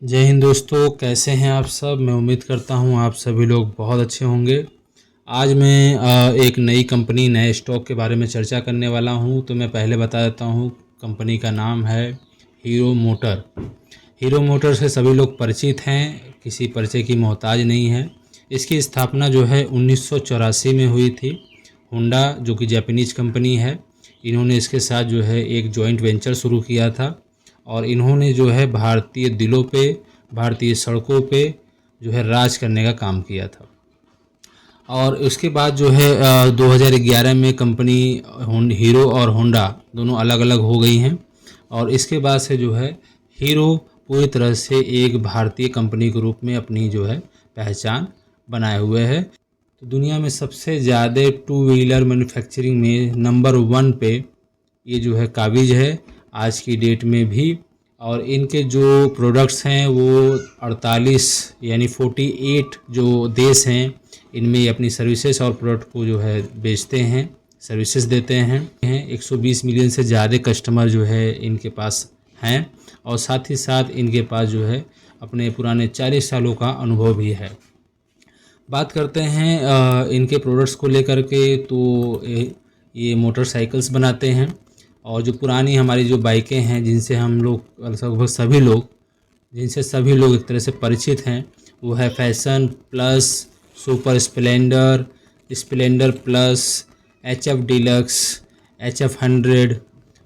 जय हिंद दोस्तों, कैसे हैं आप सब। मैं उम्मीद करता हूं आप सभी लोग बहुत अच्छे होंगे। आज मैं एक नई कंपनी, नए स्टॉक के बारे में चर्चा करने वाला हूं। तो मैं पहले बता देता हूं, कंपनी का नाम है हीरो मोटर। हीरो मोटर से सभी लोग परिचित हैं, किसी परिचय की मोहताज नहीं है। इसकी स्थापना जो है 1984 में हुई थी। होंडा जो कि जापानीज कंपनी है, इन्होंने इसके साथ जो है एक जॉइंट वेंचर शुरू किया था और इन्होंने जो है भारतीय दिलों पे, भारतीय सड़कों पे जो है राज करने का काम किया था। और उसके बाद जो है 2011 में कंपनी हीरो और होंडा दोनों अलग अलग हो गई हैं। और इसके बाद से जो है हीरो पूरी तरह से एक भारतीय कंपनी के रूप में अपनी जो है पहचान बनाए हुए है। तो दुनिया में सबसे ज़्यादा टू व्हीलर मैन्युफैक्चरिंग में नंबर 1 पे ये जो है काबिज है आज की डेट में भी। और इनके जो प्रोडक्ट्स हैं वो 48 यानी 48 जो देश हैं, इनमें ये अपनी सर्विसेज और प्रोडक्ट को जो है बेचते हैं, सर्विसेज देते हैं। 120 मिलियन से ज़्यादा कस्टमर जो है इनके पास हैं और साथ ही साथ इनके पास जो है अपने पुराने 40 सालों का अनुभव भी है। बात करते हैं इनके प्रोडक्ट्स को लेकर के, तो ये मोटरसाइकिल्स बनाते हैं। और जो पुरानी हमारी जो बाइकें हैं, जिनसे हम लोग लगभग सभी लोग एक तरह से परिचित हैं, वो है fashion plus, super Splendor, Splendor plus, HF deluxe, HF 100।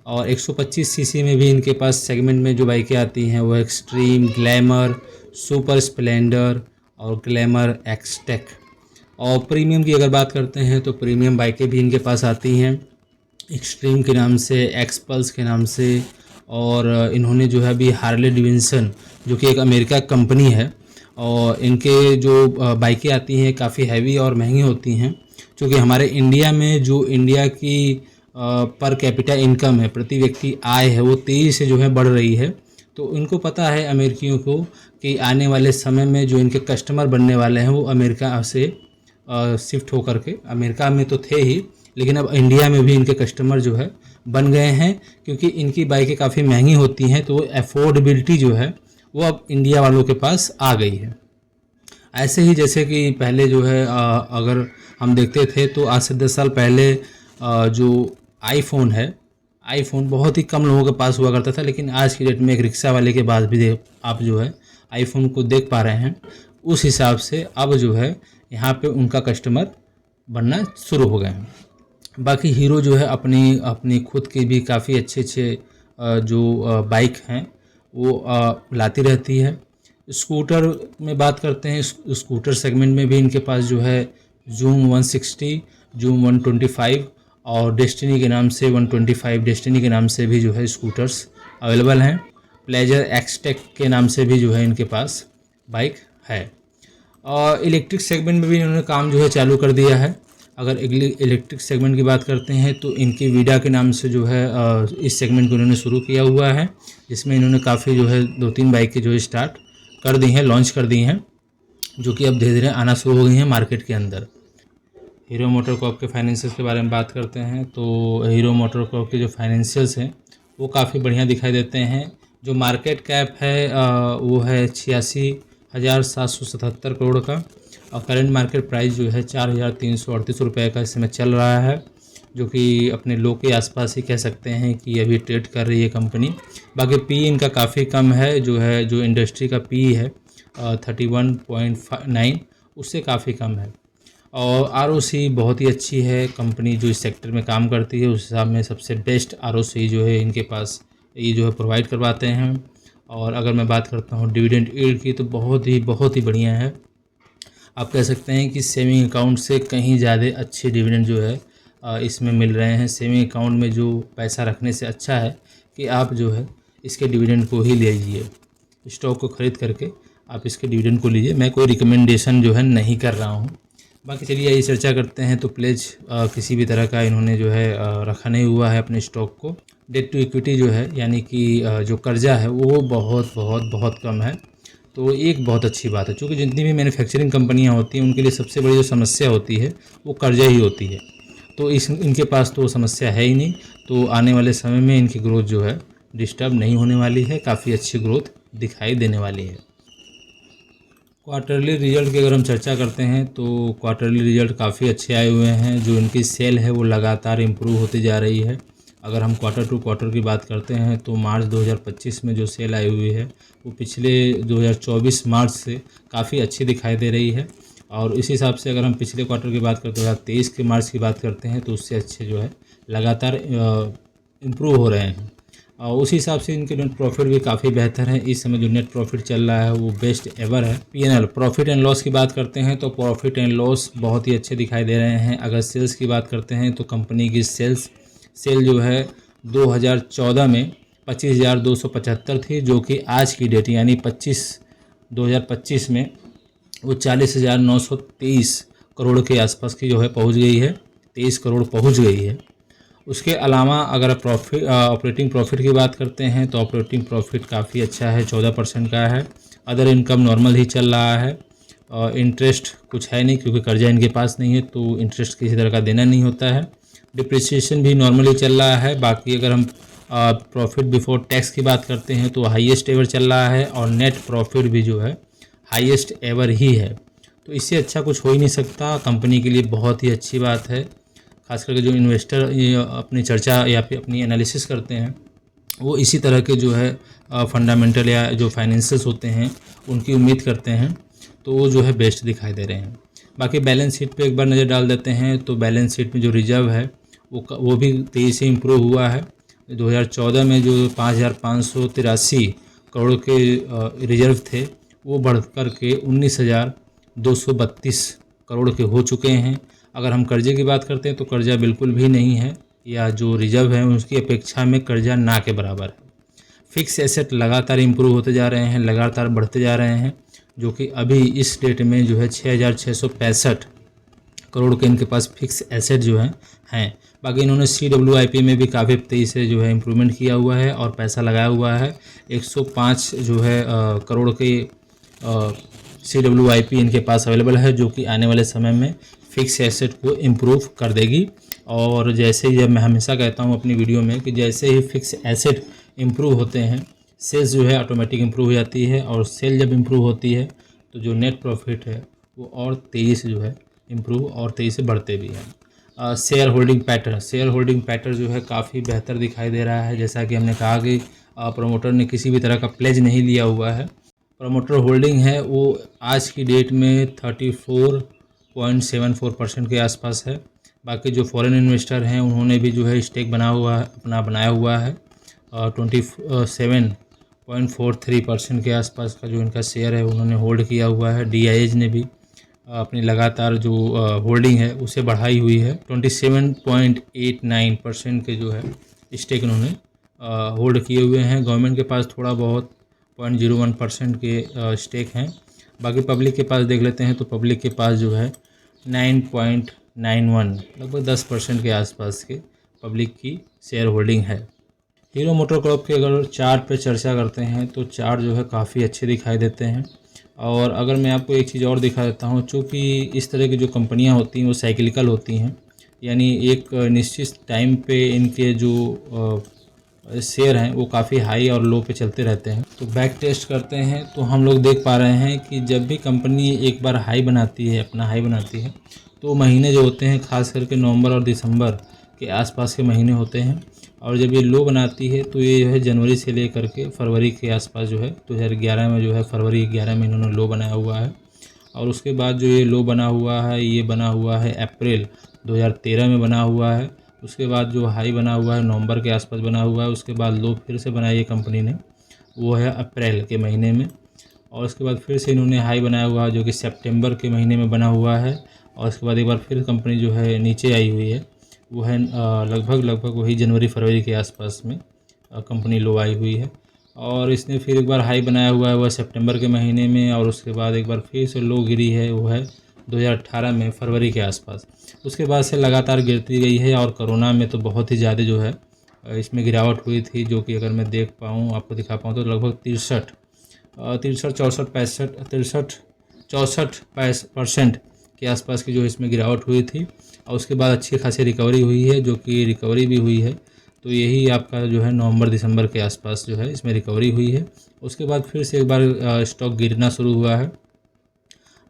और 125 सीसी में भी इनके पास सेगमेंट में जो बाइकें आती हैं वो एक्सट्रीम, ग्लैमर, सुपर स्प्लेंडर और ग्लैमर एक्सटेक। और प्रीमियम की अगर बात करते हैं तो प्रीमियम बाइकें भी इनके पास आती हैं, एक्सट्रीम के नाम से, एक्सपल्स के नाम से। और इन्होंने जो है अभी हार्ले डेविडसन, जो कि एक अमेरिका कंपनी है, और इनके जो बाइकें आती हैं काफ़ी हैवी और महंगी होती हैं। क्योंकि हमारे इंडिया में जो इंडिया की पर कैपिटा इनकम है, प्रति व्यक्ति आय है, वो तेज़ी से जो है बढ़ रही है। तो इनको पता है अमेरिकियों को कि आने वाले समय में जो इनके कस्टमर बनने वाले हैं वो अमेरिका से शिफ्ट होकर के, अमेरिका में तो थे ही लेकिन अब इंडिया में भी इनके कस्टमर जो है बन गए हैं। क्योंकि इनकी बाइकें काफ़ी महंगी होती हैं, तो अफोर्डेबिलिटी जो है वो अब इंडिया वालों के पास आ गई है। ऐसे ही जैसे कि पहले जो है अगर हम देखते थे तो आज से 10 साल पहले जो आईफोन है, आईफोन बहुत ही कम लोगों के पास हुआ करता था। लेकिन आज की डेट में एक रिक्शा वाले के पास भी आप जो है आईफोन को देख पा रहे हैं। उस हिसाब से अब जो है यहाँ पे उनका कस्टमर बनना शुरू हो गए हैं। बाकी हीरो जो है अपनी अपनी खुद की भी काफ़ी अच्छे जो बाइक हैं वो लाती रहती है। स्कूटर में बात करते हैं, स्कूटर सेगमेंट में भी इनके पास जो है जूम 160, जूम 125 और डेस्टिनी के नाम से 125 डेस्टिनी के नाम से भी जो है स्कूटर्स अवेलेबल हैं। प्लेजर एक्सटेक के नाम से भी जो है इनके पास बाइक है। और इलेक्ट्रिक सेगमेंट में भी इन्होंने काम जो है चालू कर दिया है। अगर इलेक्ट्रिक सेगमेंट की बात करते हैं तो इनकी वीडा के नाम से जो है इस सेगमेंट को इन्होंने शुरू किया हुआ है, जिसमें इन्होंने काफ़ी जो है 2-3 बाइकें जो है स्टार्ट कर दी हैं, लॉन्च कर दी हैं, जो कि अब धीरे धीरे आना शुरू हो गई हैं मार्केट के अंदर। हीरो मोटर कॉर्प के फाइनेंशियल्स के बारे में बात करते हैं तो हीरो मोटर कॉर्प के जो फाइनेंशियल्स हैं वो काफ़ी बढ़िया दिखाई देते हैं। जो मार्केट कैप है वो है 86,777 करोड़ का और करंट मार्केट प्राइस जो है 4,338 रुपये का इस समय चल रहा है, जो कि अपने लो के आसपास ही कह सकते हैं कि अभी ट्रेड कर रही है कंपनी। बाकी पी इनका काफ़ी कम है, जो इंडस्ट्री का पी है 31.9, उससे काफ़ी कम है। और ROC बहुत ही अच्छी है। कंपनी जो इस सेक्टर में काम करती है उस हिसाब में सबसे बेस्ट ROC जो है इनके पास ये जो है प्रोवाइड करवाते हैं। और अगर मैं बात करता हूँ डिविडेंड यील्ड की तो बहुत ही बढ़िया है। आप कह सकते हैं कि सेविंग अकाउंट से कहीं ज़्यादा अच्छे डिविडेंड जो है इसमें मिल रहे हैं। सेविंग अकाउंट में जो पैसा रखने से अच्छा है कि आप जो है इसके डिविडेंड को ही ले लीजिए, स्टॉक को ख़रीद करके आप इसके डिविडेंड को लीजिए। मैं कोई रिकमेंडेशन जो है नहीं कर रहा हूँ। बाकी चलिए ये चर्चा करते हैं। तो प्लेज किसी भी तरह का इन्होंने जो है रखा नहीं हुआ है अपने स्टॉक को। डेट टू इक्विटी जो है यानी कि जो कर्जा है वो बहुत कम है। तो एक बहुत अच्छी बात है, क्योंकि जितनी भी मैन्युफैक्चरिंग कंपनियां होती हैं उनके लिए सबसे बड़ी जो समस्या होती है वो कर्जा ही होती है। तो इनके पास तो समस्या है ही नहीं। तो आने वाले समय में इनकी ग्रोथ जो है डिस्टर्ब नहीं होने वाली है, काफ़ी अच्छी ग्रोथ दिखाई देने वाली है। क्वार्टरली रिजल्ट की अगर हम चर्चा करते हैं तो क्वार्टरली रिजल्ट काफ़ी अच्छे आए हुए हैं। जो इनकी सेल है वो लगातार इम्प्रूव होती जा रही है। अगर हम क्वार्टर टू क्वार्टर की बात करते हैं तो मार्च 2025 में जो सेल आई हुई है वो पिछले 2024 मार्च से काफ़ी अच्छी दिखाई दे रही है। और इस हिसाब से अगर हम पिछले क्वार्टर की बात करते हैं 2023 के मार्च की बात करते हैं तो उससे अच्छे जो है लगातार इम्प्रूव हो रहे हैं। और उस हिसाब से इनके नेट प्रॉफिट भी काफ़ी बेहतर है। इस समय जो नेट प्रॉफिट चल रहा है वो बेस्ट एवर है। पीएनएल प्रॉफिट एंड लॉस की बात करते हैं तो प्रॉफिट एंड लॉस बहुत ही अच्छे दिखाई दे रहे हैं। अगर सेल्स की बात करते हैं तो कंपनी की सेल जो है 2014 में 25,275 थी, जो कि आज की डेट यानी 2025 में वो 40,923 करोड़ के आसपास की जो है पहुंच गई है, 23 करोड़ पहुंच गई है। उसके अलावा अगर ऑपरेटिंग प्रॉफिट की बात करते हैं तो ऑपरेटिंग प्रॉफिट काफ़ी अच्छा है, 14% का है। अदर इनकम नॉर्मल ही चल रहा है। इंटरेस्ट कुछ है नहीं क्योंकि कर्जा इनके पास नहीं है तो इंटरेस्ट किसी तरह का देना नहीं होता है। डिप्रिसिएशन भी नॉर्मली चल रहा है। बाकी अगर हम प्रॉफिट बिफोर टैक्स की बात करते हैं तो हाईएस्ट एवर चल रहा है और नेट प्रॉफिट भी जो है हाईएस्ट एवर ही है। तो इससे अच्छा कुछ हो ही नहीं सकता। कंपनी के लिए बहुत ही अच्छी बात है। खास करके जो इन्वेस्टर अपनी चर्चा या फिर अपनी एनालिसिस करते हैं वो इसी तरह के जो है फंडामेंटल या जो फाइनेंशियल्स होते हैं उनकी उम्मीद करते हैं, तो वो जो है बेस्ट दिखाई दे रहे हैं। बाकी बैलेंस शीट पे एक बार नज़र डाल देते हैं तो बैलेंस शीट में जो रिजर्व है वो भी तेज़ी से इम्प्रूव हुआ है। 2014 में जो 5,583 करोड़ के रिजर्व थे वो बढ़ कर के 19,232 करोड़ के हो चुके हैं। अगर हम कर्जे की बात करते हैं तो कर्जा बिल्कुल भी नहीं है, या जो रिजर्व है उसकी अपेक्षा में कर्जा ना के बराबर है। फिक्स एसेट लगातार इम्प्रूव होते जा रहे हैं, लगातार बढ़ते जा रहे हैं, जो कि अभी इस डेट में जो है 6,665 करोड़ के इनके पास फिक्स एसेट जो हैं। बाकी इन्होंने CWIP में भी काफ़ी तेज़ी से जो है इम्प्रूवमेंट किया हुआ है और पैसा लगाया हुआ है। 105 जो है करोड़ के CWIP इनके पास अवेलेबल है, जो कि आने वाले समय में फिक्स एसेट को इम्प्रूव कर देगी। और जैसे ही मैं हमेशा कहता हूँ अपनी वीडियो में कि जैसे ही फिक्स एसेट इम्प्रूव होते हैं सेल्स जो है ऑटोमेटिक इम्प्रूव हो जाती है, और सेल जब इम्प्रूव होती है तो जो नेट प्रॉफिट है वो और तेज़ी से जो है इम्प्रूव और तेज़ी से बढ़ते भी हैं। शेयर होल्डिंग पैटर्न जो है काफ़ी बेहतर दिखाई दे रहा है। जैसा कि हमने कहा कि प्रमोटर ने किसी भी तरह का प्लेज नहीं लिया हुआ है। प्रमोटर होल्डिंग है वो आज की डेट में 34.74% के आसपास है। बाकी जो फॉरेन इन्वेस्टर हैं उन्होंने भी जो है स्टेक अपना बनाया हुआ है। 27.43% के आसपास का जो इनका शेयर है उन्होंने होल्ड किया हुआ है। DIAज ने भी अपनी लगातार जो होल्डिंग है उसे बढ़ाई हुई है। 27.89% के जो है स्टेक इन्होंने होल्ड किए हुए हैं। गवर्नमेंट के पास थोड़ा बहुत 0.01% के स्टेक हैं। बाकी पब्लिक के पास देख लेते हैं तो पब्लिक के पास जो है 9.91 लगभग 10% के आसपास के पब्लिक की शेयर होल्डिंग है। हीरो मोटर कॉर्प के अगर चार्ट पे चर्चा करते हैं तो चार्ट जो है काफ़ी अच्छे दिखाई देते हैं। और अगर मैं आपको एक चीज़ और दिखा देता हूँ, चूँकि इस तरह की जो कंपनियाँ होती हैं वो साइक्लिकल होती हैं, यानी एक निश्चित टाइम पे इनके जो शेयर हैं वो काफ़ी हाई और लो पे चलते रहते हैं। तो बैक टेस्ट करते हैं तो हम लोग देख पा रहे हैं कि जब भी कंपनी एक बार हाई बनाती है, अपना हाई बनाती है, तो महीने जो होते हैं खास करके नवंबर और दिसंबर के आसपास के महीने होते हैं। और जब ये लो बनाती है तो ये जो है जनवरी से लेकर के फरवरी के आसपास जो है 2011 में जो है फरवरी 11 में इन्होंने लो बनाया हुआ है। और उसके बाद जो ये लो बना हुआ है ये बना हुआ है अप्रैल 2013 में बना हुआ है। उसके बाद जो हाई बना हुआ है नवंबर के आसपास बना हुआ है। उसके बाद लो फिर से बनाई है कंपनी ने, वो है अप्रैल के महीने में। और उसके बाद फिर से इन्होंने हाई बनाया हुआ है जो कि सितंबर के महीने में बना हुआ है। और उसके बाद एक बार फिर कंपनी जो है नीचे आई हुई है, वो है लगभग वही जनवरी फरवरी के आसपास में कंपनी लो आई हुई है। और इसने फिर एक बार हाई बनाया हुआ है वह सितंबर के महीने में, और उसके बाद एक बार फिर से लो गिरी है वो है 2018 में फरवरी के आसपास। उसके बाद से लगातार गिरती गई है। और कोरोना में तो बहुत ही ज़्यादा जो है इसमें गिरावट हुई थी, जो कि अगर मैं देख पाऊँ आपको दिखा पाऊँ तो लगभग 64% के आसपास की जो इसमें गिरावट हुई थी। और उसके बाद अच्छी खासी रिकवरी हुई है, जो कि रिकवरी भी हुई है तो यही आपका जो है नवंबर दिसंबर के आसपास जो है इसमें रिकवरी हुई है। उसके बाद फिर से एक बार स्टॉक गिरना शुरू हुआ है,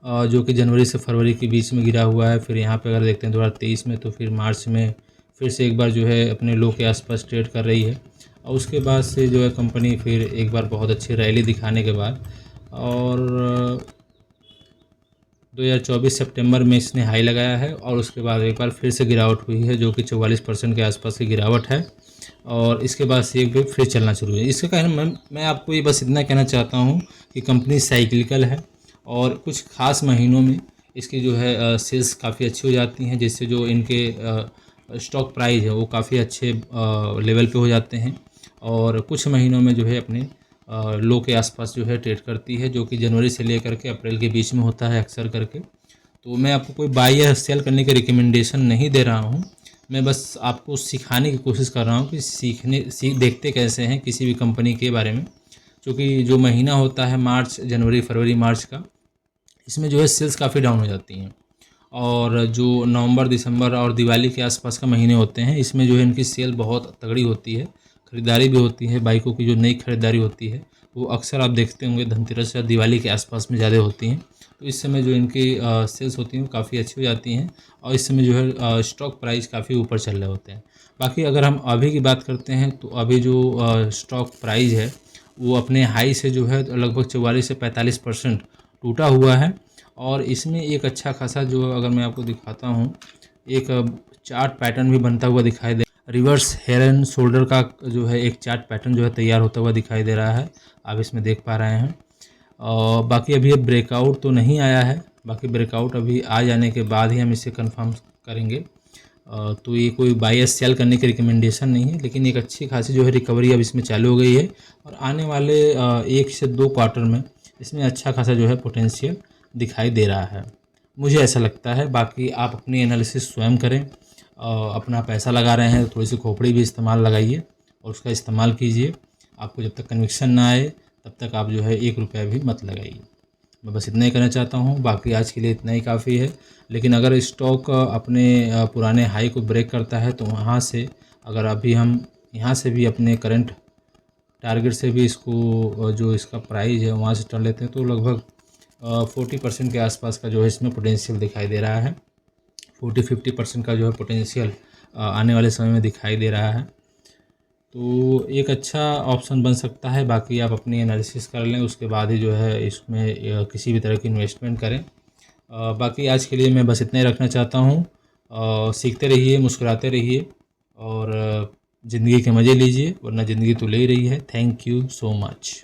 जो कि जनवरी से फरवरी के बीच में गिरा हुआ है। फिर यहाँ पे अगर देखते हैं 2023 में, तो फिर मार्च में फिर से एक बार जो है अपने लो के आसपास ट्रेड कर रही है। और उसके बाद से जो है कंपनी फिर एक बार बहुत अच्छी रैली दिखाने के बाद और 2024 सितंबर में इसने हाई लगाया है और उसके बाद एक बार फिर से गिरावट हुई है, जो कि 44% के आसपास की गिरावट है। और इसके बाद से एक बार फिर चलना शुरू है। इसका कहना मैं आपको ये बस इतना कहना चाहता हूँ कि कंपनी साइक्लिकल है और कुछ ख़ास महीनों में इसकी जो है सेल्स काफ़ी अच्छी हो जाती हैं, जिससे जो इनके स्टॉक प्राइस है वो काफ़ी अच्छे लेवल पे हो जाते हैं। और कुछ महीनों में जो है अपने लो के आसपास जो है ट्रेड करती है, जो कि जनवरी से लेकर के अप्रैल के बीच में होता है अक्सर करके। तो मैं आपको कोई बाय या सेल करने की रिकमेंडेशन नहीं दे रहा हूँ, मैं बस आपको सिखाने की कोशिश कर रहा हूँ कि देखते कैसे हैं किसी भी कंपनी के बारे में। क्योंकि जो महीना होता है मार्च, जनवरी, फरवरी, मार्च का, इसमें जो है सेल्स काफ़ी डाउन हो जाती हैं। और जो नवंबर, दिसंबर और दिवाली के आसपास का महीने होते हैं, इसमें जो है इनकी सेल बहुत तगड़ी होती है, ख़रीदारी भी होती है। बाइकों की जो नई ख़रीदारी होती है वो अक्सर आप देखते होंगे धनतेरस या दिवाली के आसपास में ज़्यादा होती हैं। तो इस समय जो इनकी सेल्स होती हैं वो काफ़ी अच्छी हो जाती हैं और इस समय जो है स्टॉक प्राइस काफ़ी ऊपर चल रहे होते हैं। बाकी अगर हम अभी की बात करते हैं तो अभी जो स्टॉक प्राइस है वो अपने हाई से जो है लगभग 44 से 45% टूटा हुआ है। और इसमें एक अच्छा खासा जो अगर मैं आपको दिखाता हूँ, एक चार्ट पैटर्न भी बनता हुआ दिखाई दे, रिवर्स हेड एंड शोल्डर का जो है एक चार्ट पैटर्न जो है तैयार होता हुआ दिखाई दे रहा है, आप इसमें देख पा रहे हैं। और बाकी अभी ये ब्रेकआउट तो नहीं आया है, बाकी ब्रेकआउट अभी आ जाने के बाद ही हम इसे कंफर्म करेंगे। तो ये कोई बाय या सेल करने की रिकमेंडेशन नहीं है, लेकिन एक अच्छी खासी जो है रिकवरी अब इसमें चालू हो गई है और आने वाले 1 से 2 क्वार्टर में इसमें अच्छा खासा जो है पोटेंशियल दिखाई दे रहा है, मुझे ऐसा लगता है। बाकी आप अपनी एनालिसिस स्वयं करें। अपना पैसा लगा रहे हैं तो थोड़ी सी खोपड़ी भी इस्तेमाल लगाइए और उसका इस्तेमाल कीजिए। आपको जब तक कन्विक्शन ना आए तब तक आप जो है 1 रुपया भी मत लगाइए। मैं बस इतना ही कहना चाहता हूँ, बाकी आज के लिए इतना ही काफ़ी है। लेकिन अगर स्टॉक अपने पुराने हाई को ब्रेक करता है तो वहाँ से अगर अभी हम यहाँ से भी अपने करंट टारगेट से भी इसको जो इसका प्राइस है वहाँ से टर्न लेते हैं तो लगभग 40% के आसपास का जो है इसमें पोटेंशियल दिखाई दे रहा है। 40-50% का जो है पोटेंशियल आने वाले समय में दिखाई दे रहा है। तो एक अच्छा ऑप्शन बन सकता है। बाकी आप अपनी एनालिसिस कर लें, उसके बाद ही जो है इसमें किसी भी तरह की इन्वेस्टमेंट करें। बाकी आज के लिए मैं बस इतना ही रखना चाहता हूँ। सीखते रहिए, मुस्कुराते रहिए और ज़िंदगी के मज़े लीजिए, वरना ज़िंदगी तो ले ही रही है। Thank you so much.